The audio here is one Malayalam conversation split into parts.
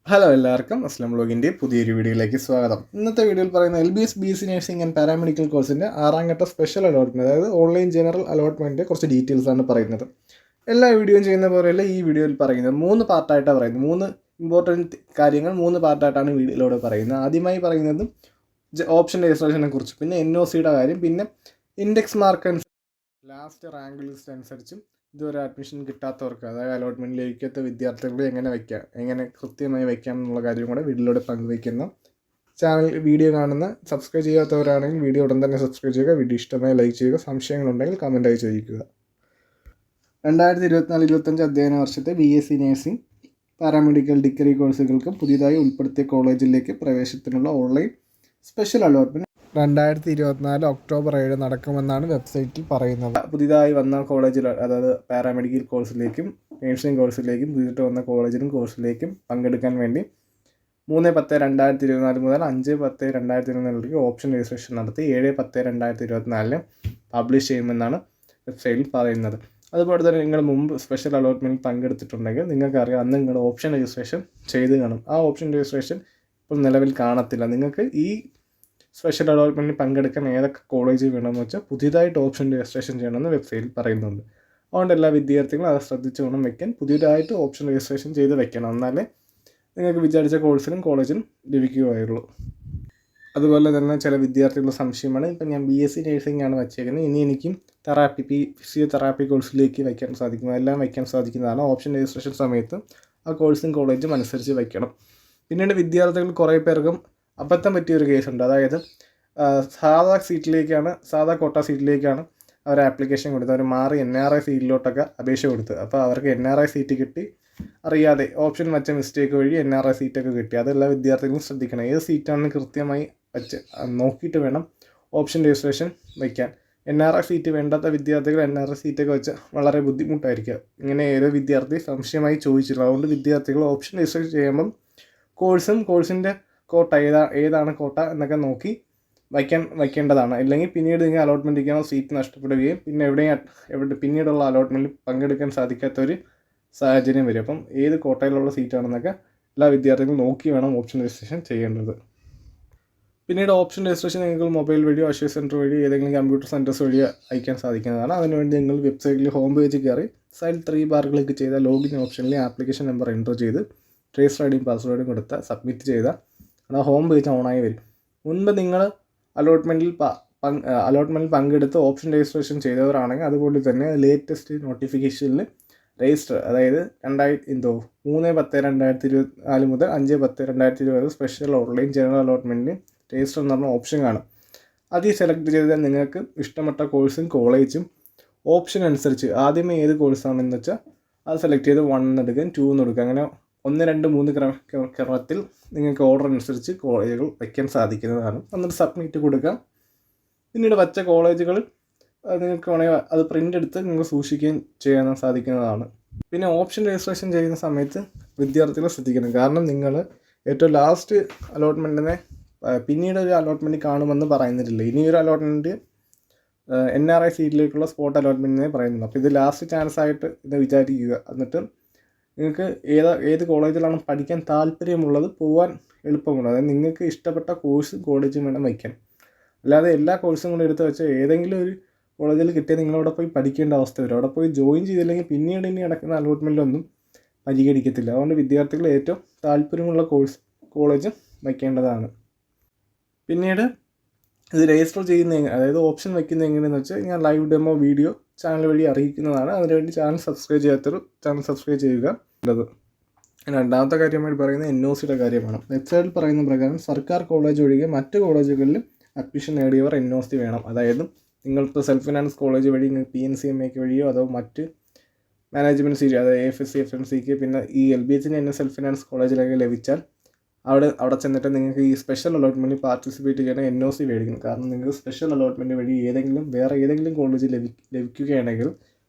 ഹലോ എല്ലാവർക്കും അസ്ലം വ്ലോഗിൻ്റെ പുതിയൊരു വീഡിയോയിലേക്ക് സ്വാഗതം. ഇന്നത്തെ വീഡിയോയിൽ പറയുന്ന LBS BSc nursing and paramedical കോഴ്സിൻ്റെ 6ാം ഘട്ട സ്പെഷ്യൽ അലോട്ട്മെൻറ്റ്, അതായത് ഓൺലൈൻ ജനറൽ അലോട്ട്മെൻറ്റിൻ്റെ കുറച്ച് ഡീറ്റെയിൽസ് ആണ് പറയുന്നത്. എല്ലാ വീഡിയോയും ചെയ്യുന്ന പോലെയല്ല ഈ വീഡിയോയിൽ പറയുന്നത് 3 പാർട്ടായിട്ടാണ് പറയുന്നത്. 3 ഇമ്പോർട്ടൻറ്റ് കാര്യങ്ങൾ 3 പാർട്ടായിട്ടാണ് വീഡിയോയിലൂടെ പറയുന്നത്. ആദ്യമായി പറയുന്നത് ഓപ്ഷൻ രജിസ്ട്രേഷനെ കുറിച്ച്, പിന്നെ NOCയുടെ കാര്യം, പിന്നെ ഇൻഡെക്സ് മാർക്ക് അനുസരിച്ച് ലാസ്റ്റ് റാങ്ക് ലിസ്റ്റ് അനുസരിച്ചും ഇതുവരെ അഡ്മിഷൻ കിട്ടാത്തവർക്ക്, അതായത് അലോട്ട്മെൻറ്റ് ലഭിക്കാത്ത വിദ്യാർത്ഥികളെ എങ്ങനെ കൃത്യമായി വയ്ക്കാം എന്നുള്ള കാര്യം കൂടെ വീഡിയോയിലൂടെ പങ്കുവയ്ക്കുന്ന ചാനൽ. വീഡിയോ കാണുന്ന സബ്സ്ക്രൈബ് ചെയ്യാത്തവരാണെങ്കിൽ വീഡിയോ ഉടൻ തന്നെ സബ്സ്ക്രൈബ് ചെയ്യുക. വീഡിയോ ഇഷ്ടമായി ലൈക്ക് ചെയ്യുക. സംശയങ്ങളുണ്ടെങ്കിൽ കമൻറ്റായി ചോദിക്കുക. 2024-25 അധ്യയന വർഷത്തെ BSc നഴ്സിംഗ് പാരാമെഡിക്കൽ ഡിഗ്രി കോഴ്സുകൾക്ക് പുതിയതായി ഉൾപ്പെടുത്തിയ കോളേജിലേക്ക് പ്രവേശനത്തിനുള്ള ഓൺലൈൻ സ്പെഷ്യൽ അലോട്ട്മെൻറ്റ് 2024 ഒക്ടോബർ 7 നടക്കുമെന്നാണ് വെബ്സൈറ്റിൽ പറയുന്നത്. പുതിയതായി വന്ന കോളേജിൽ, അതായത് പാരാമെഡിക്കൽ കോഴ്സിലേക്കും നഴ്സിംഗ് കോഴ്സിലേക്കും പുതിയിട്ട് വന്ന കോളേജിലും കോഴ്സിലേക്കും പങ്കെടുക്കാൻ വേണ്ടി 3/10/2024 മുതൽ 5/10/2024 ഓപ്ഷൻ രജിസ്ട്രേഷൻ നടത്തി 7/10/2024 പബ്ലിഷ് ചെയ്യുമെന്നാണ് വെബ്സൈറ്റിൽ പറയുന്നത്. അതുപോലെ തന്നെ നിങ്ങൾ മുമ്പ് സ്പെഷ്യൽ അലോട്ട്മെൻറ്റിൽ പങ്കെടുത്തിട്ടുണ്ടെങ്കിൽ നിങ്ങൾക്കറിയാം, അന്ന് നിങ്ങൾ ഓപ്ഷൻ രജിസ്ട്രേഷൻ ചെയ്ത് കാണും. ആ ഓപ്ഷൻ രജിസ്ട്രേഷൻ ഇപ്പോൾ നിലവിൽ കാണത്തില്ല. നിങ്ങൾക്ക് ഈ സ്പെഷ്യൽ അലോട്ട്മെൻറ്റിൽ പങ്കെടുക്കാൻ ഏതൊക്കെ കോളേജ് വേണമെന്ന് വെച്ചാൽ പുതിയതായിട്ട് ഓപ്ഷൻ രജിസ്ട്രേഷൻ ചെയ്യണമെന്ന് വെബ്സൈറ്റിൽ പറയുന്നുണ്ട്. അതുകൊണ്ട് എല്ലാ വിദ്യാർത്ഥികളും അത് ശ്രദ്ധിച്ച് വേണം വയ്ക്കാൻ. പുതിയതായിട്ട് ഓപ്ഷൻ രജിസ്ട്രേഷൻ ചെയ്ത് വയ്ക്കണം, എന്നാലേ നിങ്ങൾക്ക് വിചാരിച്ച കോഴ്സിനും കോളേജിനും ലഭിക്കുകയുള്ളൂ. അതുപോലെ തന്നെ ചില വിദ്യാർത്ഥികളുടെ സംശയമാണ്, ഇപ്പം ഞാൻ BSc നഴ്സിംഗ് ആണ് വച്ചേക്കുന്നത്, ഇനി എനിക്കും ഫിസിയോതെറാപ്പി കോഴ്സിലേക്ക് വയ്ക്കാൻ സാധിക്കും. എല്ലാം വയ്ക്കാൻ സാധിക്കുന്നതാണ്. ഓപ്ഷൻ രജിസ്ട്രേഷൻ സമയത്ത് ആ കോഴ്സും കോളേജും അനുസരിച്ച് വയ്ക്കണം. പിന്നീട് വിദ്യാർത്ഥികൾ കുറേ പേർക്കും അബദ്ധം പറ്റിയൊരു കേസുണ്ട്. അതായത് സാധാ കോട്ട സീറ്റിലേക്കാണ് അവർ ആപ്ലിക്കേഷൻ കൊടുത്തത്. അവർ മാറി NRI സീറ്റിലോട്ടൊക്കെ അപേക്ഷ കൊടുത്ത്. അപ്പോൾ അവർക്ക് NRI സീറ്റ് കിട്ടി, അറിയാതെ ഓപ്ഷൻ വച്ച മിസ്റ്റേക്ക് വഴി NRI സീറ്റൊക്കെ കിട്ടി. അതെല്ലാ വിദ്യാർത്ഥികളും ശ്രദ്ധിക്കണം. ഏത് സീറ്റാണെന്ന് കൃത്യമായി നോക്കിയിട്ട് വേണം ഓപ്ഷൻ രജിസ്ട്രേഷൻ വയ്ക്കാൻ. NRI സീറ്റ് വേണ്ടാത്ത വിദ്യാർത്ഥികൾ NRI സീറ്റൊക്കെ വെച്ച് വളരെ ബുദ്ധിമുട്ടായിരിക്കുക. ഇങ്ങനെ ഏതോ വിദ്യാർത്ഥി സംശയമായി ചോദിച്ചില്ല. അതുകൊണ്ട് വിദ്യാർത്ഥികൾ ഓപ്ഷൻ രജിസ്ട്രേഷൻ ചെയ്യുമ്പം കോഴ്സിൻ്റെ കോട്ട ഏതാണ് കോട്ട എന്നൊക്കെ നോക്കി വയ്ക്കേണ്ടതാണ്. ഇല്ലെങ്കിൽ പിന്നീട് നിങ്ങൾ അലോട്ട്മെൻറ്റ് ഇരിക്കാനുള്ള സീറ്റ് നഷ്ടപ്പെടുകയും പിന്നെ പിന്നീടുള്ള അലോട്ട്മെൻറ്റിൽ പങ്കെടുക്കാൻ സാധിക്കാത്തൊരു സാഹചര്യം വരും. അപ്പം ഏത് കോട്ടയിലുള്ള സീറ്റാണെന്നൊക്കെ എല്ലാ വിദ്യാർത്ഥികളും നോക്കി വേണം ഓപ്ഷൻ രജിസ്ട്രേഷൻ ചെയ്യേണ്ടത്. പിന്നീട് ഓപ്ഷൻ രജിസ്ട്രേഷൻ നിങ്ങൾക്ക് മൊബൈൽ വഴിയോ അക്ഷയ സെൻറ്റർ വഴിയോ ഏതെങ്കിലും കമ്പ്യൂട്ടർ സെൻറ്റേഴ്സ് വഴിയോ അയക്കാൻ സാധിക്കുന്നതാണ്. അതിനുവേണ്ടി നിങ്ങൾ വെബ്സൈറ്റിൽ ഹോം പേജിൽ കയറി സൈഡിൽ 3 ബാർ ക്ലിക്ക് ചെയ്ത ലോഗിൻ ഓപ്ഷനിൽ ആപ്ലിക്കേഷൻ നമ്പർ എൻ്റർ ചെയ്ത് ട്രേസ് ഐഡിയും പാസ്വേഡും കൊടുത്ത് സബ്മിറ്റ് ചെയ്താൽ ആ ഹോം പേജ് ഓണായി വരും. മുൻപ് നിങ്ങൾ അലോട്ട്മെൻറ്റിൽ പങ്കെടുത്ത് ഓപ്ഷൻ രജിസ്ട്രേഷൻ ചെയ്തവരാണെങ്കിൽ അതുപോലെ തന്നെ ലേറ്റസ്റ്റ് നോട്ടിഫിക്കേഷനിൽ രജിസ്റ്റർ, അതായത് 3/10/2024 മുതൽ 5/10/2020 സ്പെഷ്യൽ ഓൺലൈൻ ജനറൽ അലോട്ട്മെൻറ്റിന് രജിസ്റ്റർ എന്ന് പറഞ്ഞ ഓപ്ഷൻ കാണും. അതിൽ സെലക്ട് ചെയ്താൽ നിങ്ങൾക്ക് ഇഷ്ടപ്പെട്ട കോഴ്സും കോളേജും ഓപ്ഷൻ അനുസരിച്ച് ആദ്യമേ ഏത് കോഴ്സാണെന്ന് വെച്ചാൽ അത് സെലക്ട് ചെയ്ത് 1 എന്നെടുക്കാം, 2 എന്നെടുക്കാം. അങ്ങനെ 1, 2, 3 ക്രമത്തിൽ നിങ്ങൾക്ക് ഓർഡർ അനുസരിച്ച് കോളേജുകൾ വയ്ക്കാൻ സാധിക്കുന്നതാണ്. എന്നിട്ട് സബ്മിറ്റ് കൊടുക്കാം. പിന്നീട് വച്ച കോളേജുകൾ നിങ്ങൾക്ക് വേണമെങ്കിൽ അത് പ്രിൻ്റ് എടുത്ത് നിങ്ങൾക്ക് സൂക്ഷിക്കുകയും ചെയ്യാൻ സാധിക്കുന്നതാണ്. പിന്നെ ഓപ്ഷൻ രജിസ്ട്രേഷൻ ചെയ്യുന്ന സമയത്ത് വിദ്യാർത്ഥികളെ ശ്രദ്ധിക്കണം. കാരണം നിങ്ങൾ ഏറ്റവും ലാസ്റ്റ് അലോട്ട്മെൻറ്റിനെ പിന്നീട് ഒരു അലോട്ട്മെൻറ്റ് കാണുമെന്ന് പറയുന്നില്ല. ഇനിയൊരു അലോട്ട്മെൻറ്റ് NRI സീറ്റിലേക്കുള്ള സ്പോട്ട് അലോട്ട്മെൻറ്റിനെ പറയുന്നുള്ളൂ. അപ്പോൾ ഇത് ലാസ്റ്റ് ചാൻസ് ആയിട്ട് ഇത് വിചാരിക്കുക. എന്നിട്ട് നിങ്ങൾക്ക് ഏത് കോളേജിലാണ് പഠിക്കാൻ താല്പര്യമുള്ളത്, പോകാൻ എളുപ്പമുള്ളത്, അതായത് നിങ്ങൾക്ക് ഇഷ്ടപ്പെട്ട കോഴ്സും കോളേജും വേണം വയ്ക്കാൻ. അല്ലാതെ എല്ലാ കോഴ്സും കൂടെ എടുത്ത് വെച്ച് ഏതെങ്കിലും ഒരു കോളേജിൽ കിട്ടിയാൽ നിങ്ങളവിടെ പോയി പഠിക്കേണ്ട അവസ്ഥ വരും. അവിടെ പോയി ജോയിൻ ചെയ്തില്ലെങ്കിൽ പിന്നീട് ഇനി നടക്കുന്ന അലോട്ട്മെൻറ്റിലൊന്നും പരിഗണിക്കത്തില്ല. അതുകൊണ്ട് വിദ്യാർത്ഥികൾ ഏറ്റവും താല്പര്യമുള്ള കോളേജും വയ്ക്കേണ്ടതാണ്. പിന്നീട് ഇത് രജിസ്റ്റർ അതായത് ഓപ്ഷൻ വയ്ക്കുന്നത് എങ്ങനെയെന്ന് വെച്ചാൽ ഞാൻ ലൈവ് ഡെമോ വീഡിയോ ചാനൽ വഴി അറിയിക്കുന്നതാണ്. അതിനുവേണ്ടി ചാനൽ സബ്സ്ക്രൈബ് ചെയ്യാത്തൊരു ചാനൽ സബ്സ്ക്രൈബ് ചെയ്യുക. രണ്ടാമത്തെ കാര്യമായിട്ട് പറയുന്നത് NOCയുടെ കാര്യമാണ്. വെബ്സൈറ്റിൽ പറയുന്ന പ്രകാരം സർക്കാർ കോളേജ് ഒഴികെ മറ്റ് കോളേജുകളിലും അഡ്മിഷൻ നേടിയവർ NOC വേണം. അതായത് നിങ്ങൾക്ക് സെൽഫ് ഫിനാൻസ് കോളേജ് വഴി PNCMA വഴിയോ അതോ മറ്റ് മാനേജ്മെൻറ്റ് സീറ്റ്, അതായത് AFSC FMCക്ക് പിന്നെ ഈ LBHന് തന്നെ സെൽഫ് ഫിനാൻസ് കോളേജിലൊക്കെ ലഭിച്ചാൽ അവിടെ ചെന്നിട്ട് നിങ്ങൾക്ക് ഈ സ്പെഷ്യൽ അലോട്ട്മെൻറ്റിൽ പാർട്ടിസിപ്പേറ്റ് ചെയ്യാൻ NOC മേടിക്കണം. കാരണം നിങ്ങൾക്ക് സ്പെഷ്യൽ അലോട്ട്മെൻറ്റ് വഴി വേറെ ഏതെങ്കിലും കോളേജ് ലഭിക്കുകയാണെങ്കിൽ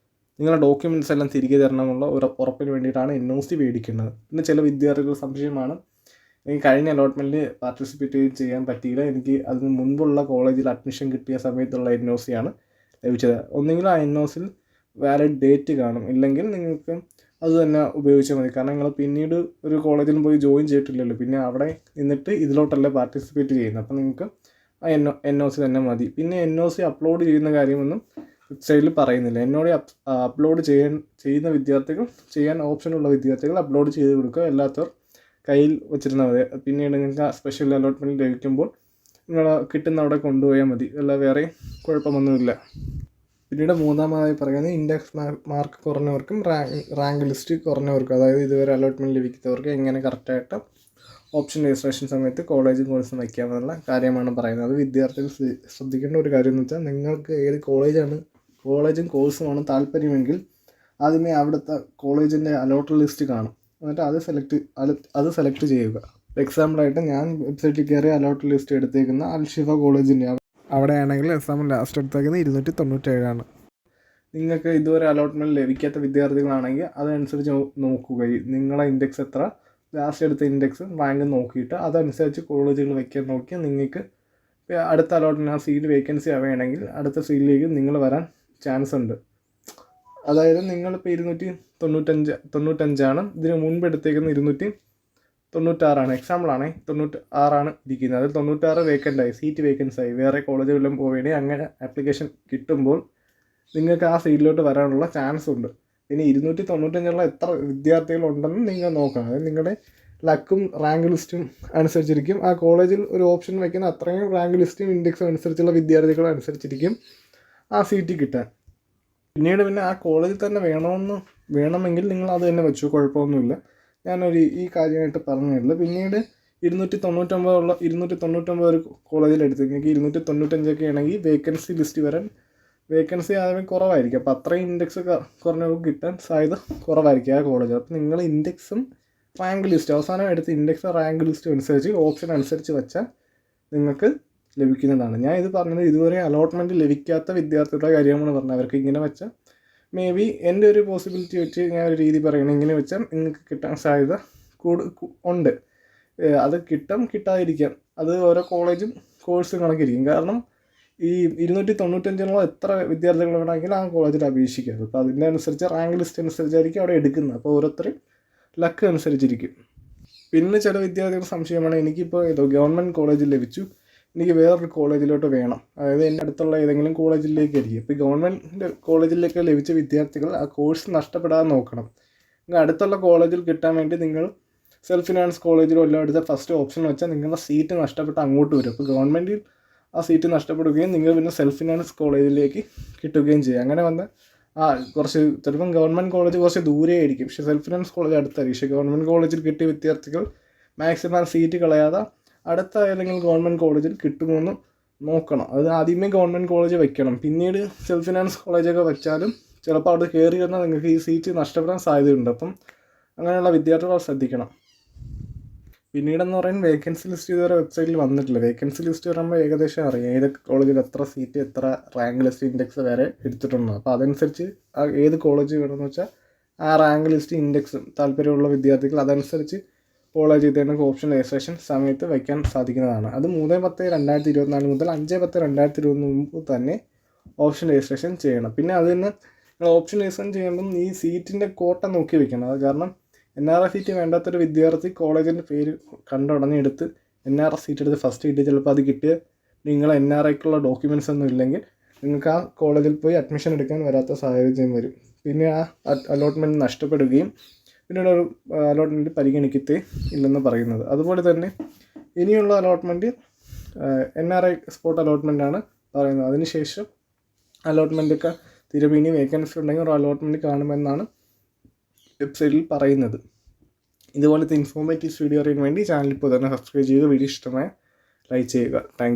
നിങ്ങളുടെ ഡോക്യുമെൻറ്റ്സ് എല്ലാം തിരികെ തരണമെന്നുള്ള ഒരു ഉറപ്പിന് വേണ്ടിയിട്ടാണ് NOC മേടിക്കുന്നത്. പിന്നെ ചില വിദ്യാർത്ഥികൾ സംശയമാണ്, എനിക്ക് കഴിഞ്ഞ അലോട്ട്മെൻറ്റിൽ പാർട്ടിസിപ്പേറ്റ് ചെയ്യാൻ പറ്റിയില്ല, എനിക്ക് അതിന് മുൻപുള്ള കോളേജിൽ അഡ്മിഷൻ കിട്ടിയ സമയത്തുള്ള NOC ആണ് ലഭിച്ചത്. ഒന്നുകിൽ ആ NOCയിൽ വാലിഡ് ഡേറ്റ് കാണും, ഇല്ലെങ്കിൽ നിങ്ങൾക്ക് അത് തന്നെ ഉപയോഗിച്ചാൽ മതി. കാരണം നിങ്ങൾ പിന്നീട് ഒരു കോളേജിലും പോയി ജോയിൻ ചെയ്തിട്ടില്ലല്ലോ, പിന്നെ അവിടെ നിന്നിട്ട് ഇതിലോട്ടല്ലേ പാർട്ടിസിപ്പേറ്റ് ചെയ്യുന്നത്. അപ്പോൾ നിങ്ങൾക്ക് ആ NOC തന്നെ മതി. പിന്നെ NOC അപ്ലോഡ് ചെയ്യുന്ന കാര്യമൊന്നും വെബ്സൈറ്റിൽ പറയുന്നില്ല. അപ്ലോഡ് ചെയ്യുന്ന വിദ്യാർത്ഥികൾ, ചെയ്യാൻ ഓപ്ഷനുള്ള വിദ്യാർത്ഥികൾ അപ്ലോഡ് ചെയ്ത് കൊടുക്കുക, അല്ലാത്തവർ കയ്യിൽ വെച്ചിരുന്നാൽ മതി. പിന്നീട് നിങ്ങൾക്ക് സ്പെഷ്യൽ അലോട്ട്മെൻറ്റ് ലഭിക്കുമ്പോൾ നിങ്ങൾ കിട്ടുന്ന അവിടെ കൊണ്ടുപോയാൽ മതി, അല്ല വേറെ കുഴപ്പമൊന്നുമില്ല. പിന്നീട് മൂന്നാമതായി പറയുന്നത് ഇൻഡെക്സ് മാർക്ക് കുറഞ്ഞവർക്കും റാങ്ക് ലിസ്റ്റ് കുറഞ്ഞവർക്കും, അതായത് ഇതുവരെ അലോട്ട്മെൻറ്റ് ലഭിക്കുന്നവർക്ക് എങ്ങനെ കറക്റ്റായിട്ട് ഓപ്ഷൻ രജിസ്ട്രേഷൻ സമയത്ത് കോളേജും കോഴ്സും വയ്ക്കാമെന്നുള്ള കാര്യമാണ് പറയുന്നത്. അത് വിദ്യാർത്ഥികൾ ശ്രദ്ധിക്കേണ്ട ഒരു കാര്യം എന്ന് വെച്ചാൽ, നിങ്ങൾക്ക് ഏത് കോളേജും കോഴ്സുമാണ് താല്പര്യമെങ്കിൽ ആദ്യമേ അവിടുത്തെ കോളേജിൻ്റെ അലോട്ട് ലിസ്റ്റ് കാണും. എന്നിട്ട് അത് സെലക്ട് ചെയ്യുക. എക്സാമ്പിളായിട്ട് ഞാൻ വെബ്സൈറ്റിൽ കയറി അലോട്ട് ലിസ്റ്റ് എടുത്തേക്കുന്ന അൽഷിഫ കോളേജിൻ്റെ അവിടെയാണെങ്കിൽ എക്സാമിൽ ലാസ്റ്റ് എടുത്തേക്കുന്നത് 297. നിങ്ങൾക്ക് ഇതുവരെ അലോട്ട്മെൻറ്റ് ലഭിക്കാത്ത വിദ്യാർത്ഥികളാണെങ്കിൽ അതനുസരിച്ച് നോക്കുക. നിങ്ങളെ ഇൻഡെക്സ് എത്ര, ലാസ്റ്റ് എടുത്ത ഇൻഡെക്സും റാങ്കും നോക്കിയിട്ട് അതനുസരിച്ച് കോളേജുകൾ വയ്ക്കാൻ നോക്കിയാൽ നിങ്ങൾക്ക് അടുത്ത അലോട്ട്മെൻറ്റ് ആ സീറ്റ് വേക്കൻസി ആവുകയാണെങ്കിൽ അടുത്ത സീറ്റിലേക്ക് നിങ്ങൾ വരാൻ ചാൻസ് ഉണ്ട്. അതായത് നിങ്ങളിപ്പോൾ 295 ഇതിന് മുൻപ് എടുത്തേക്കുന്ന 296. എക്സാമ്പിളാണ് 96 ഇരിക്കുന്നത്. അതിൽ 96 വേക്കൻ്റായി, സീറ്റ് വേക്കൻസായി, വേറെ കോളേജുകളിലും പോവുകയാണെങ്കിൽ അങ്ങനെ ആപ്ലിക്കേഷൻ കിട്ടുമ്പോൾ നിങ്ങൾക്ക് ആ സീറ്റിലോട്ട് വരാനുള്ള ചാൻസ് ഉണ്ട്. പിന്നെ 295 എത്ര വിദ്യാർത്ഥികളുണ്ടെന്ന് നിങ്ങൾ നോക്കണം. അതായത് നിങ്ങളുടെ ലക്കും റാങ്ക് ലിസ്റ്റും അനുസരിച്ചിരിക്കും ആ കോളേജിൽ ഒരു ഓപ്ഷൻ വയ്ക്കുന്ന അത്രയും റാങ്ക് ലിസ്റ്റും ഇൻഡെക്സും അനുസരിച്ചുള്ള വിദ്യാർത്ഥികളും അനുസരിച്ചിരിക്കും ആ സീറ്റ് കിട്ടാൻ. പിന്നീട് ആ കോളേജിൽ തന്നെ വേണമെങ്കിൽ നിങ്ങൾ അത് തന്നെ വെച്ചു, കുഴപ്പമൊന്നുമില്ല. ഈ കാര്യമായിട്ട് പറഞ്ഞില്ല. പിന്നീട് 299 ഒരു കോളേജിൽ എടുത്ത് നിങ്ങൾക്ക് 295 ആണെങ്കിൽ വേക്കൻസി ലിസ്റ്റ് വരാൻ വേക്കൻസി ആദ്യമേ കുറവായിരിക്കും. അപ്പോൾ അത്രയും ഇൻഡെക്സ് കുറഞ്ഞവർക്ക് കിട്ടാൻ സാധ്യത കുറവായിരിക്കും ആ കോളേജ്. അപ്പോൾ നിങ്ങൾ ഇൻഡെക്സും റാങ്ക് ലിസ്റ്റ് അവസാനം എടുത്ത് ഇൻഡെക്സ് റാങ്ക് ലിസ്റ്റും അനുസരിച്ച് ഓപ്ഷൻ അനുസരിച്ച് വെച്ചാൽ നിങ്ങൾക്ക് ലഭിക്കുന്നതാണ്. ഞാൻ ഇത് പറഞ്ഞത് ഇതുവരെ അലോട്ട്മെൻറ്റ് ലഭിക്കാത്ത വിദ്യാർത്ഥികളുടെ കാര്യമാണ് പറഞ്ഞത്. അവർക്ക് ഇങ്ങനെ വെച്ചാൽ മേ ബി എൻ്റെ ഒരു പോസിബിലിറ്റി വെച്ച് ഞാൻ ഒരു രീതി പറയണം, ഇങ്ങനെ വെച്ചാൽ നിങ്ങൾക്ക് കിട്ടാൻ സാധ്യത ഉണ്ട്. അത് കിട്ടാതിരിക്കാം, അത് ഓരോ കോളേജും കോഴ്സും കണക്കിരിക്കും. കാരണം ഈ 295 എത്ര വിദ്യാർത്ഥികൾ വേണമെങ്കിൽ ആ കോളേജിൽ അപേക്ഷിക്കാം. അപ്പോൾ അതിൻ്റെ അനുസരിച്ച് റാങ്ക് ലിസ്റ്റ് അനുസരിച്ചായിരിക്കും അവിടെ എടുക്കുന്നത്. അപ്പോൾ ഓരോരുത്തരും ലക്ക് അനുസരിച്ചിരിക്കും. പിന്നെ ചില വിദ്യാർത്ഥികൾ സംശയമാണ്, എനിക്കിപ്പോൾ ഗവൺമെൻറ് കോളേജിൽ ലഭിച്ചു, എനിക്ക് വേറൊരു കോളേജിലോട്ട് വേണം, അതായത് എൻ്റെ അടുത്തുള്ള ഏതെങ്കിലും കോളേജിലേക്കായിരിക്കും. ഇപ്പോൾ ഗവൺമെൻറ് കോളേജിലേക്ക് ലഭിച്ച വിദ്യാർത്ഥികൾ ആ കോഴ്സ് നഷ്ടപ്പെടാതെ നോക്കണം. അടുത്തുള്ള കോളേജിൽ കിട്ടാൻ വേണ്ടി നിങ്ങൾ സെൽഫ് ഫിനാൻസ് കോളേജിലോ എല്ലാം എടുത്ത ഫസ്റ്റ് ഓപ്ഷൻ വെച്ചാൽ നിങ്ങളുടെ സീറ്റ് നഷ്ടപ്പെട്ട് അങ്ങോട്ട് വരും. അപ്പോൾ ഗവൺമെൻറ്റിൽ ആ സീറ്റ് നഷ്ടപ്പെടുകയും നിങ്ങൾ പിന്നെ സെൽഫ് ഫിനാൻസ് കോളേജിലേക്ക് കിട്ടുകയും ചെയ്യും. അങ്ങനെ വന്നാൽ ചിലപ്പം ഗവൺമെൻറ് കോളേജ് കുറച്ച് ദൂരെ ആയിരിക്കും, പക്ഷേ സെൽഫ് ഫിനാൻസ് കോളേജ് അടുത്തായിരിക്കും. പക്ഷേ ഗവൺമെൻറ് കോളേജിൽ കിട്ടിയ വിദ്യാർത്ഥികൾ മാക്സിമം സീറ്റ് കളയാതെ അടുത്ത ഏതെങ്കിലും ഗവൺമെൻറ് കോളേജിൽ കിട്ടുമെന്ന് നോക്കണം. അത് ആദ്യമേ ഗവൺമെൻറ് കോളേജ് വയ്ക്കണം. പിന്നീട് സെൽഫ് ഫിനാൻസ് കോളേജൊക്കെ വെച്ചാലും ചിലപ്പോൾ അവിടെ കയറി വന്നാൽ നിങ്ങൾക്ക് ഈ സീറ്റ് നഷ്ടപ്പെടാൻ സാധ്യതയുണ്ട്. അപ്പം അങ്ങനെയുള്ള വിദ്യാർത്ഥികൾ ശ്രദ്ധിക്കണം. പിന്നീടെന്ന് പറയുന്നത് വേക്കൻസി ലിസ്റ്റ് ഇതുവരെ വെബ്സൈറ്റിൽ വന്നിട്ടില്ല. വേക്കൻസി ലിസ്റ്റ് വരുമ്പോൾ ഏകദേശം അറിയാം ഏതൊക്കെ കോളേജിൽ എത്ര സീറ്റ്, എത്ര റാങ്ക് ലിസ്റ്റ് ഇൻഡെക്സ് വരെ എടുത്തിട്ടുണ്ട്. അപ്പോൾ അതനുസരിച്ച് ഏത് കോളേജ് വേണമെന്ന് വെച്ചാൽ ആ റാങ്ക് ലിസ്റ്റ് ഇൻഡെക്സും താല്പര്യമുള്ള വിദ്യാർത്ഥികൾ അതനുസരിച്ച് കോളേജ് ചെയ്തതിന് ഓപ്ഷൻ രജിസ്ട്രേഷൻ സമയത്ത് വയ്ക്കാൻ സാധിക്കുന്നതാണ്. അത് 3/10/2024 മുതൽ 5/10/2023 മുമ്പ് തന്നെ ഓപ്ഷൻ രജിസ്ട്രേഷൻ ചെയ്യണം. പിന്നെ അത് തന്നെ നിങ്ങൾ ഓപ്ഷൻ രജിസ്ട്രേഷൻ ചെയ്യുമ്പം ഈ സീറ്റിൻ്റെ കോട്ട നോക്കി വെക്കണം. അത് കാരണം NRI സീറ്റ് വേണ്ടാത്തൊരു വിദ്യാർത്ഥി കോളേജിൻ്റെ പേര് കണ്ടുടനെടുത്ത് NRI സീറ്റ് എടുത്ത് ഫസ്റ്റ് കിട്ടി, ചിലപ്പോൾ അത് കിട്ടിയ നിങ്ങൾ NRIക്കുള്ള ഡോക്യുമെൻറ്റ്സ് ഒന്നും ഇല്ലെങ്കിൽ നിങ്ങൾക്ക് ആ കോളേജിൽ പോയി അഡ്മിഷൻ എടുക്കാൻ വരാത്ത സാഹചര്യം വരും. പിന്നെ ആ അലോട്ട്മെൻറ്റ് നഷ്ടപ്പെടുകയും പിന്നീട് ഒരു അലോട്ട്മെൻറ്റ് പരിഗണിക്കത്തേ ഇല്ലെന്ന് പറയുന്നത്. അതുപോലെ തന്നെ ഇനിയുള്ള അലോട്ട്മെൻറ്റ് NRI സ്പോട്ട് അലോട്ട്മെൻറ്റാണ് പറയുന്നത്. അതിനുശേഷം അലോട്ട്മെൻറ്റൊക്കെ തിരുമ്പി വേക്കൻസി ഉണ്ടെങ്കിൽ ഒരു അലോട്ട്മെൻറ്റ് കാണുമെന്നാണ് വെബ്സൈറ്റിൽ പറയുന്നത്. ഇതുപോലത്തെ ഇൻഫോർമേറ്റീവ് വീഡിയോ അറിയാൻ വേണ്ടി ചാനൽ ഇപ്പോൾ തന്നെ സബ്സ്ക്രൈബ് ചെയ്യുക. വീഡിയോ ഇഷ്ടമായ ലൈക്ക് ചെയ്യുക. Thank you.